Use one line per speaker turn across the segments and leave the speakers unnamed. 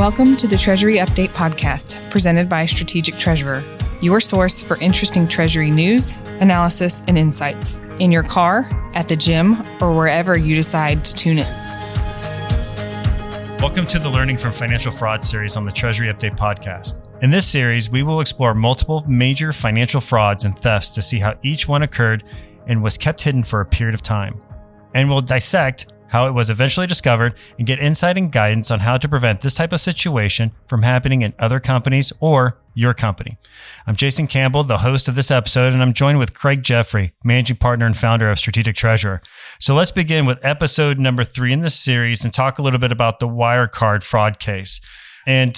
Welcome to the Treasury Update podcast, presented by Strategic Treasurer, your source for interesting Treasury news, analysis, and insights in your car, at the gym, or wherever you decide to tune in.
Welcome to the Learning from Financial Fraud series on the Treasury Update podcast. In this series, we will explore multiple major financial frauds and thefts to see how each one occurred and was kept hidden for a period of time. And we'll dissect how it was eventually discovered and get insight and guidance on how to prevent this type of situation from happening in other companies or your company. I'm Jason Campbell, the host of this episode, and I'm joined with Craig Jeffery, managing partner and founder of Strategic Treasurer. So let's begin with episode number 3 in this series and talk a little bit about the Wirecard fraud case. And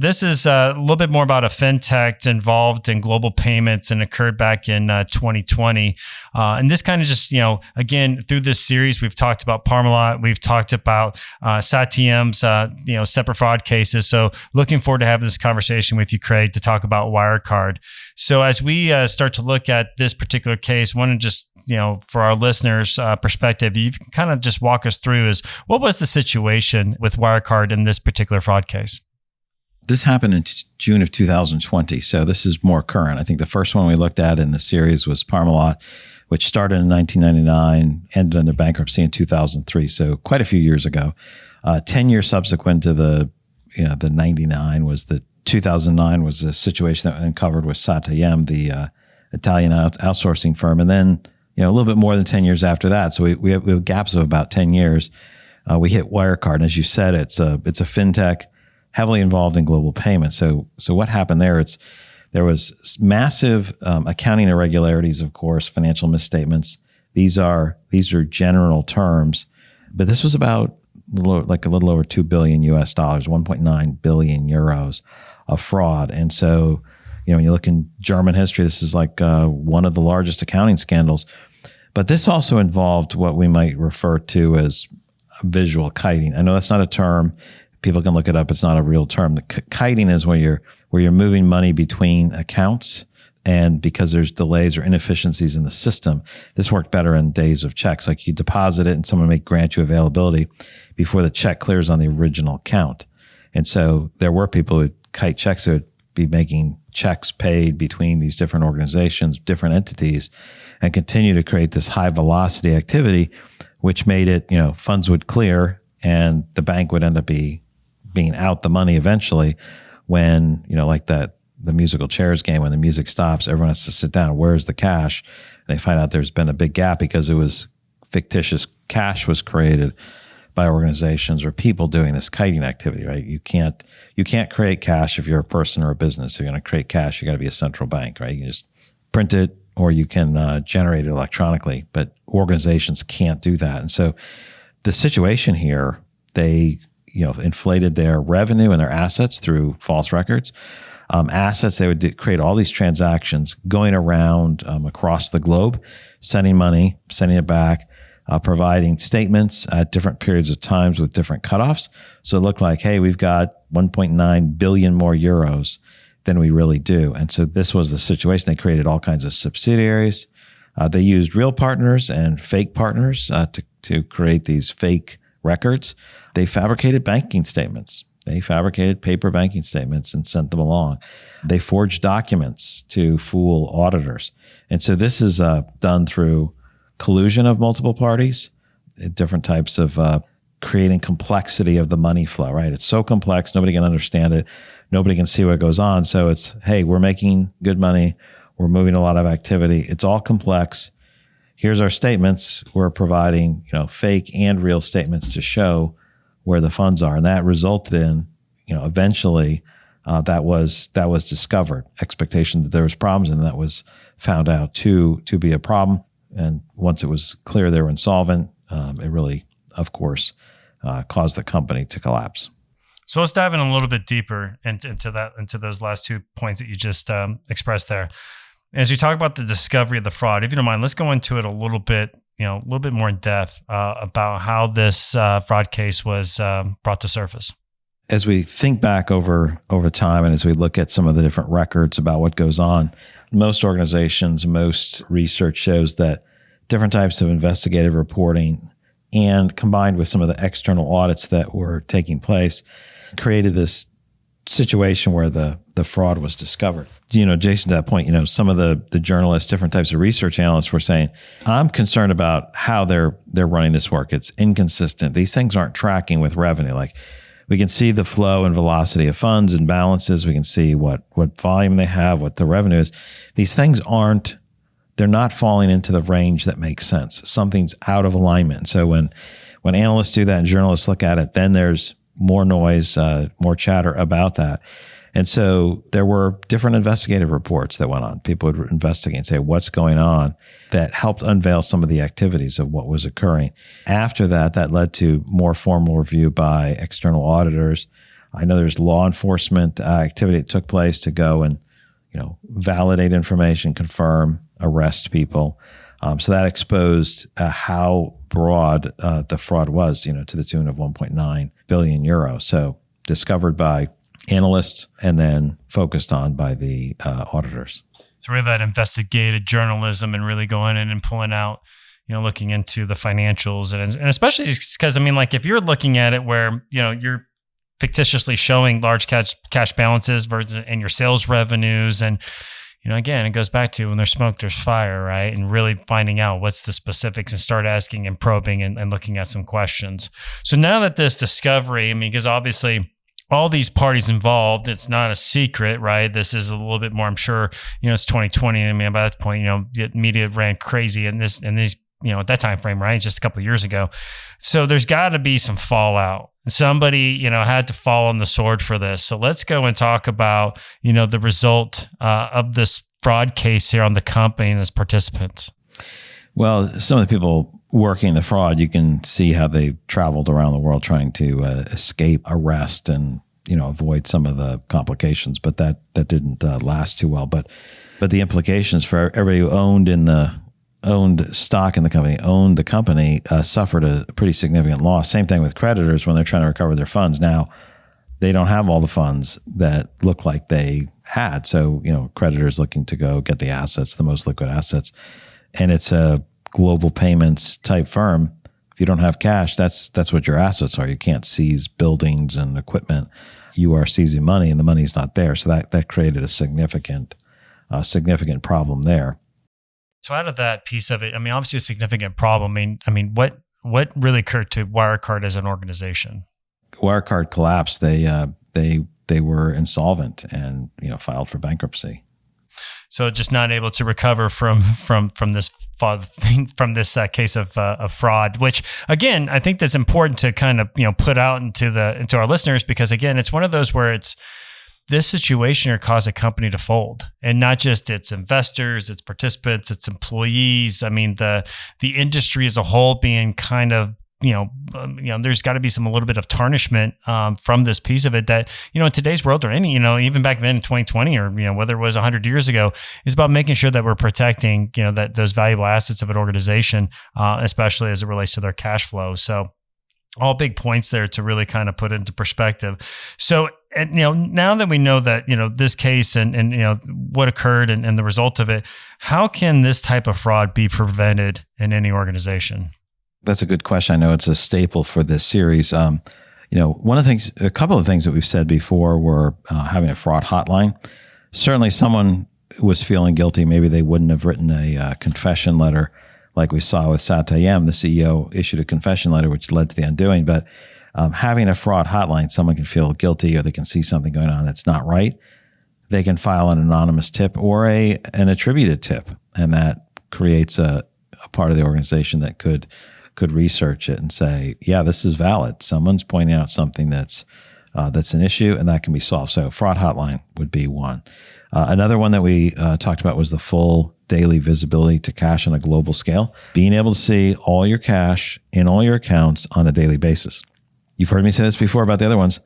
this is a little bit more about a fintech involved in global payments and occurred back in 2020. And this kind of just, again, through this series, we've talked about Parmalat, we've talked about Satyam's, separate fraud cases. So looking forward to having this conversation with you, Craig, to talk about Wirecard. So as we start to look at this particular case, I want to just, for our listeners' perspective, you can kind of just walk us through is what was the situation with Wirecard in this particular fraud case?
This happened in June of 2020, so this is more current. I think the first one we looked at in the series was Parmalat, which started in 1999, ended in their bankruptcy in 2003, so quite a few years ago. 10 years subsequent to the 99 was the 2009 was the situation that uncovered with Satyam, the Italian outsourcing firm, and then a little bit more than 10 years after that. So we have gaps of about 10 years. We hit Wirecard, and as you said, it's a fintech, heavily involved in global payments. So what happened there? There was massive accounting irregularities, of course, financial misstatements. These are general terms, but this was about a little over $2 billion US dollars, 1.9 billion euros of fraud. And so, when you look in German history, this is like one of the largest accounting scandals. But this also involved what we might refer to as visual kiting. I know that's not a term. People can look it up. It's not a real term. The kiting is where you're moving money between accounts, and because there's delays or inefficiencies in the system, this worked better in days of checks. Like you deposit it and someone may grant you availability before the check clears on the original account. And so there were people who would kite checks who would be making checks paid between these different organizations, different entities, and continue to create this high velocity activity, which made it, funds would clear and the bank would end up being out the money eventually when, like the musical chairs game, when the music stops, everyone has to sit down. Where's the cash? And they find out there's been a big gap because it was fictitious cash was created by organizations or people doing this kiting activity, right? You can't create cash if you're a person or a business. If you're going to create cash, you got to be a central bank, right? You can just print it or you can generate it electronically, but organizations can't do that. And so the situation here, they inflated their revenue and their assets through false records. Assets, they would create all these transactions going around across the globe, sending money, sending it back, providing statements at different periods of times with different cutoffs. So it looked like, hey, we've got 1.9 billion more euros than we really do. And so this was the situation. They created all kinds of subsidiaries. They used real partners and fake partners to create these fake records. They fabricated banking statements. They fabricated paper banking statements and sent them along. They forged documents to fool auditors. And so this is done through collusion of multiple parties, different types of creating complexity of the money flow, right? It's so complex, nobody can understand it. Nobody can see what goes on. So it's, hey, we're making good money. We're moving a lot of activity. It's all complex. Here's our statements. We're providing, fake and real statements to show where the funds are. And that resulted in, eventually that was discovered. Expectation that there was problems, and that was found out to be a problem. And once it was clear they were insolvent, it really, of course, caused the company to collapse.
So let's dive in a little bit deeper into those last 2 points that you just expressed there. As you talk about the discovery of the fraud, if you don't mind, let's go into it a little bit more in depth about how this fraud case was brought to surface.
As we think back over time, and as we look at some of the different records about what goes on, most organizations, most research shows that different types of investigative reporting and combined with some of the external audits that were taking place, created this situation where the fraud was discovered. Jason, to that point, some of the journalists, different types of research analysts were saying, I'm concerned about how they're running this work. It's inconsistent. These things aren't tracking with revenue. Like, we can see the flow and velocity of funds and balances. We can see what volume they have, what the revenue is. These things they're not falling into the range that makes sense. Something's out of alignment. So when analysts do that and journalists look at it, then there's more noise, more chatter about that. And so there were different investigative reports that went on. People would investigate and say, what's going on, that helped unveil some of the activities of what was occurring. After that led to more formal review by external auditors. I know there's law enforcement activity that took place to go and, validate information, confirm, arrest people. So that exposed how broad the fraud was, to the tune of 1.9 billion euros. So discovered by analysts and then focused on by the auditors.
So really that investigative journalism and really going in and pulling out, looking into the financials and especially because, if you're looking at it where, you're fictitiously showing large cash balances versus and your sales revenues and, again, it goes back to when there's smoke, there's fire, right? And really finding out what's the specifics and start asking and probing and looking at some questions. So now that this discovery, because obviously all these parties involved, it's not a secret, right? This is a little bit more, I'm sure, it's 2020. By that point, the media ran crazy in these, at that time frame, right? Just a couple of years ago. So there's got to be some fallout. Somebody, had to fall on the sword for this. So let's go and talk about, the result of this fraud case here on the company and its participants.
Well, some of the people working the fraud, you can see how they traveled around the world trying to escape arrest and, avoid some of the complications. But that didn't last too well. But the implications for everybody who owned stock in the company, owned the company, suffered a pretty significant loss. Same thing with creditors when they're trying to recover their funds. Now, they don't have all the funds that look like they had. So, creditors looking to go get the assets, the most liquid assets. And it's a global payments type firm. If you don't have cash, that's what your assets are. You can't seize buildings and equipment. You are seizing money and the money's not there. So that created a significant problem there.
So out of that piece of it, obviously a significant problem. What really occurred to Wirecard as an organization?
Wirecard collapsed. They were insolvent and filed for bankruptcy.
So just not able to recover from this case of fraud, which again I think that's important to kind of put out into our listeners, because again it's one of those where it's this situation here caused a company to fold, and not just its investors, its participants, its employees. The industry as a whole being kind of, there's got to be a little bit of tarnishment from this piece of it that, in today's world or any, even back then in 2020 or, whether it was 100 years ago, is about making sure that we're protecting, that those valuable assets of an organization, especially as it relates to their cash flow. So all big points there to really kind of put into perspective. So, and, now that we know that, this case and what occurred and the result of it, how can this type of fraud be prevented in any organization?
That's a good question. I know it's a staple for this series. A couple of things that we've said before were having a fraud hotline. Certainly someone was feeling guilty. Maybe they wouldn't have written a confession letter like we saw with Satayem. The CEO issued a confession letter, which led to the undoing. But having a fraud hotline, someone can feel guilty or they can see something going on that's not right. They can file an anonymous tip or an attributed tip, and that creates a part of the organization that could research it and say, yeah, this is valid. Someone's pointing out something that's an issue, and that can be solved. So fraud hotline would be one. Another one that we talked about was the full daily visibility to cash on a global scale, being able to see all your cash in all your accounts on a daily basis. You've heard me say this before about the other ones.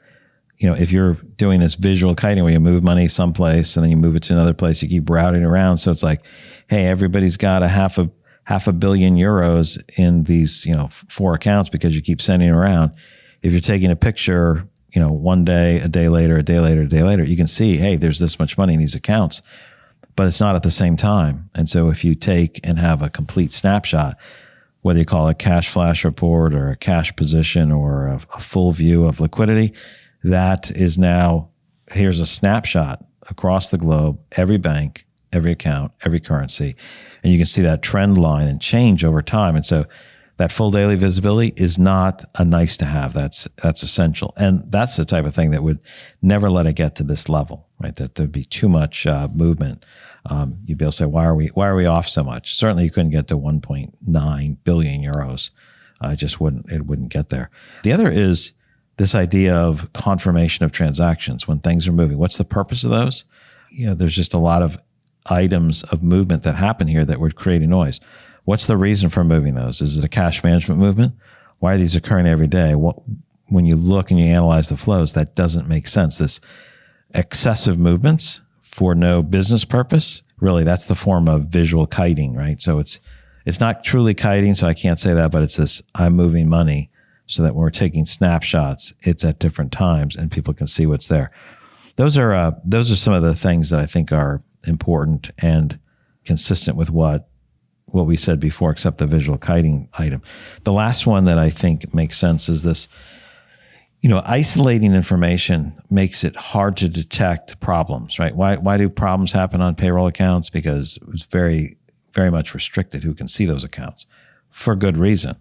If you're doing this visual kiting where you move money someplace and then you move it to another place, you keep routing around. So it's like, hey, everybody's got a half a billion euros in these, 4 accounts because you keep sending around. If you're taking a picture, one day, a day later, a day later, a day later, you can see, hey, there's this much money in these accounts, but it's not at the same time. And so if you take and have a complete snapshot, whether you call it a cash flash report or a cash position or a full view of liquidity, that is now here's a snapshot across the globe, every bank, every account, every currency. And you can see that trend line and change over time. And so that full daily visibility is not a nice to have. That's essential. And that's the type of thing that would never let it get to this level, right? That there'd be too much movement. You'd be able to say, why are we off so much? Certainly you couldn't get to 1.9 billion euros. It wouldn't get there. The other is this idea of confirmation of transactions when things are moving. What's the purpose of those? There's just a lot of items of movement that happen here that would create a noise. What's the reason for moving those? Is it a cash management movement? Why are these occurring every day? When you look and you analyze the flows, that doesn't make sense. This excessive movements for no business purpose, really, that's the form of visual kiting, right? So it's not truly kiting, so I can't say that, but it's this, I'm moving money so that when we're taking snapshots, it's at different times and people can see what's there. Those are some of the things that I think are important and consistent with what we said before, except the visual kiting item. The last one that I think makes sense is this, isolating information makes it hard to detect problems, right? Why do problems happen on payroll accounts? Because it's very, very much restricted who can see those accounts for good reason.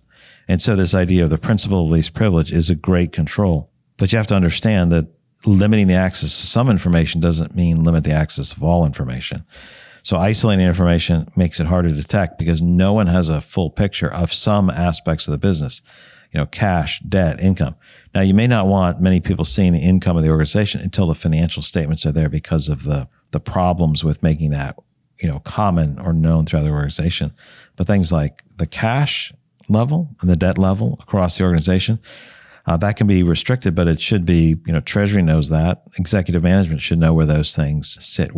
And so this idea of the principle of least privilege is a great control, but you have to understand that limiting the access to some information doesn't mean limit the access of all information. So isolating information makes it hard to detect because no one has a full picture of some aspects of the business, cash, debt, income. Now, you may not want many people seeing the income of the organization until the financial statements are there because of the problems with making that, common or known throughout the organization. But things like the cash level and the debt level across the organization, that can be restricted, but it should be, Treasury knows that. Executive management should know where those things sit,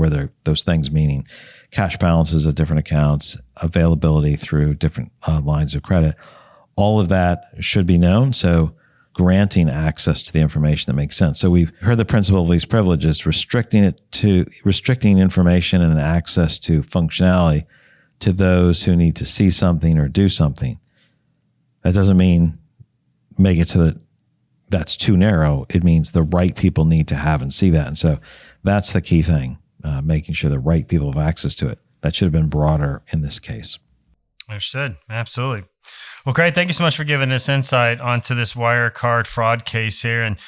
those things meaning cash balances at different accounts, availability through different lines of credit. All of that should be known. So granting access to the information that makes sense. So we've heard the principle of least privilege is restricting information and access to functionality to those who need to see something or do something. That doesn't mean make it to that's too narrow. It means the right people need to have and see that. And so that's the key thing, making sure the right people have access to it. That should have been broader in this case.
Understood. Absolutely. Well, great. Thank you so much for giving us insight onto this Wirecard fraud case here and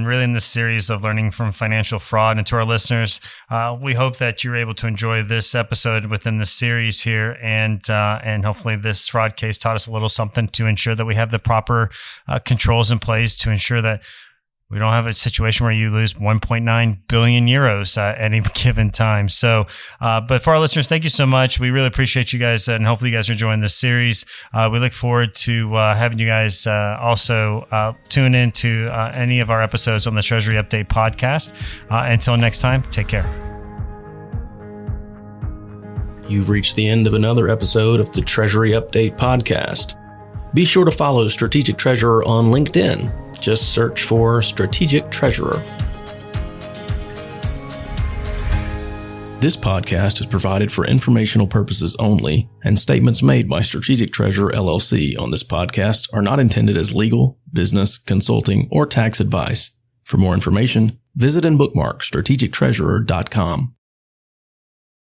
really in this series of learning from financial fraud. And to our listeners, we hope that you're able to enjoy this episode within the series here. And hopefully this fraud case taught us a little something to ensure that we have the proper controls in place to ensure that we don't have a situation where you lose 1.9 billion euros at any given time. So, but for our listeners, thank you so much. We really appreciate you guys, and hopefully you guys are enjoying this series. We look forward to having you guys also tune in to any of our episodes on the Treasury Update podcast. Until next time, take care.
You've reached the end of another episode of the Treasury Update podcast. Be sure to follow Strategic Treasurer on LinkedIn. Just search for Strategic Treasurer. This podcast is provided for informational purposes only, and statements made by Strategic Treasurer LLC on this podcast are not intended as legal, business, consulting, or tax advice. For more information, visit and bookmark strategictreasurer.com.